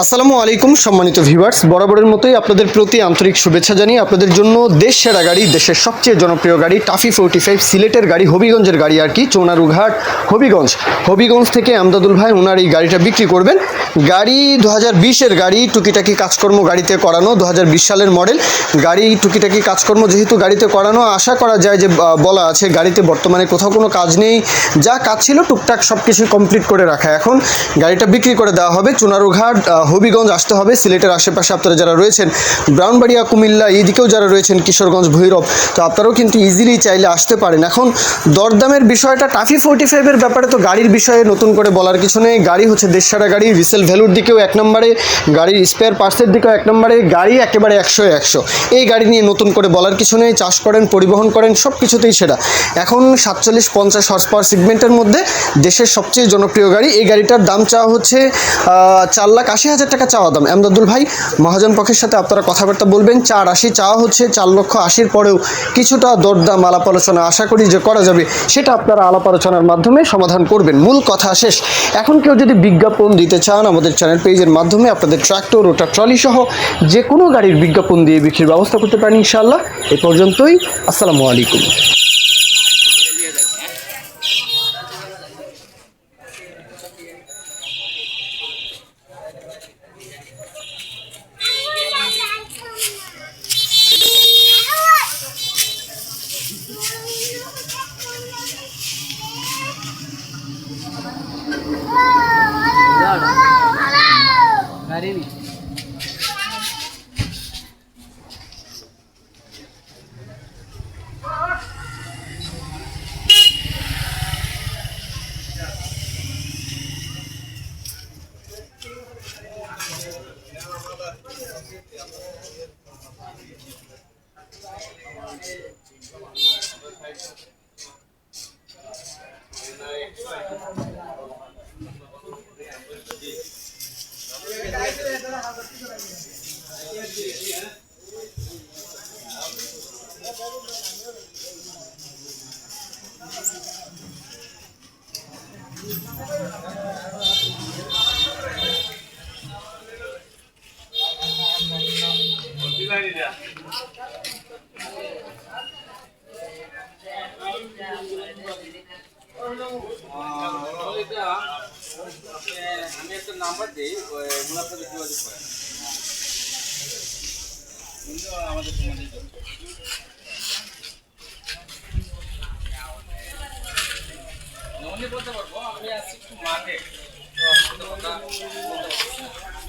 আসসালামু আলাইকুম সম্মানিত ভিউয়ার্স, বরাবরের মতোই আপনাদের প্রতি আন্তরিক শুভেচ্ছা জানিয়ে আপনাদের জন্য দেশ সেরা গাড়ি, দেশের সবচেয়ে জনপ্রিয় গাড়ি টাফি 45 সিলেটের গাড়ি, হবিগঞ্জের গাড়ি আর কি, চৌনারুঘাট হবিগঞ্জ থেকে আমদাদুল ভাই ওনার এই গাড়িটা বিক্রি করবেন। গাড়ি 2020-এর গাড়ি, টুকিটাকি কাজকর্ম গাড়িতে করানো, 2020 সালের মডেল গাড়ি, টুকিটাকি কাজকর্ম যেহেতু গাড়িতে করানো, আশা করা যায় যে বলা আছে গাড়িতে বর্তমানে কোথাও কোনো কাজ নেই, যা কাজ ছিল টুকটাক সব কিছু কমপ্লিট করে রাখা। এখন গাড়িটা বিক্রি করে দেওয়া হবে। চুনারুঘাট হবিগঞ্জ আসতে হবে। সিলেটের আশেপাশে আপনারা যারা রয়েছেন, ব্রাউনবাড়িয়া, কুমিল্লা, এইদিকেও যারা রয়েছেন, কিশোরগঞ্জ, ভৈরব, তো আপনারাও কিন্তু ইজিলি চাইলে আসতে পারেন। এখন দরদামের বিষয়টা টাফি 45-এর ব্যাপারে তো গাড়ির বিষয়ে নতুন করে বলার কিছু নেই। গাড়ি হচ্ছে দেশসারা গাড়ি, রিসেল ভ্যালুর দিকেও 1 নম্বরে, গাড়ির স্পেয়ার পার্টসের দিকেও 1 নম্বরে, গাড়ি একেবারে 100 এই গাড়ি নিয়ে নতুন করে বলার কিছু নেই। চাষ করেন, পরিবহন করেন, সব কিছুতেই সেরা। এখন 47-50 হর্স পাওয়ার সেগমেন্টের মধ্যে দেশের সবচেয়ে জনপ্রিয় গাড়ি। এই গাড়িটার দাম চাওয়া হচ্ছে 4,80,000 টাকা চাওয়া দাম। আমদাদুল ভাই মহাজন পক্ষের সাথে আপনারা কথাবার্তা বলবেন। 4,80 চাওয়া হচ্ছে, 4,80,000 পরেও কিছুটা দরদাম আলাপ আলোচনা আশা করি যে করা যাবে, সেটা আপনারা আলাপ আলোচনার মাধ্যমে সমাধান করবেন। মূল কথা শেষ। এখন কেউ যদি বিজ্ঞাপন দিতে চান, আমাদের চ্যানেল পেজের মাধ্যমে আপনাদের ট্রাক্টর, রোটার, ট্রলি সহ যে কোনো গাড়ির বিজ্ঞাপন দিয়ে বিক্রির ব্যবস্থা করতে পারেন ইনশাআল্লাহ। এ পর্যন্তই। আসসালামু আলাইকুম। আমি একটা নাম্বার দিই, ওনার সাথে যোগাযোগ করেন। কিন্তু আমাদের সমাজের জন্য বলতে পারবো, আমি আসছি একটু মাঠে, তো আপনাদের কথা বলতে পারবো।